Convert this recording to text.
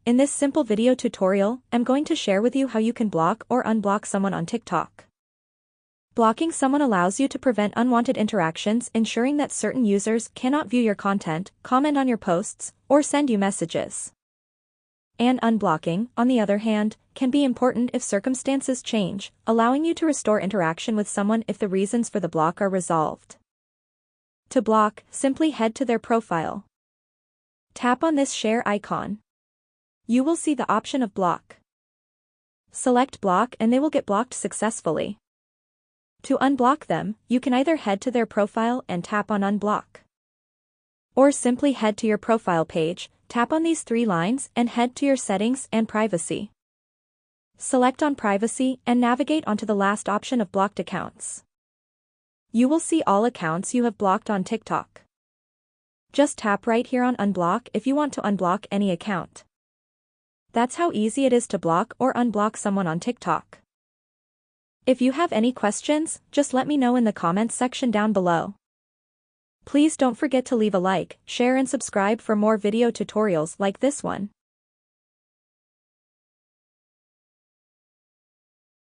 In this simple video tutorial, I'm going to share with you how you can block or unblock someone on TikTok. Blocking someone allows you to prevent unwanted interactions, ensuring that certain users cannot view your content, comment on your posts, or send you messages. And unblocking, on the other hand, can be important if circumstances change, allowing you to restore interaction with someone if the reasons for the block are resolved. To block, simply head to their profile. Tap on this share icon. You will see the option of block. Select block and they will get blocked successfully. To unblock them, you can either head to their profile and tap on unblock. Or simply head to your profile page, tap on these three lines and head to your settings and privacy. Select on privacy and navigate onto the last option of blocked accounts. You will see all accounts you have blocked on TikTok. Just tap right here on unblock if you want to unblock any account. That's how easy it is to block or unblock someone on TikTok. If you have any questions, just let me know in the comments section down below. Please don't forget to leave a like, share and subscribe for more video tutorials like this one.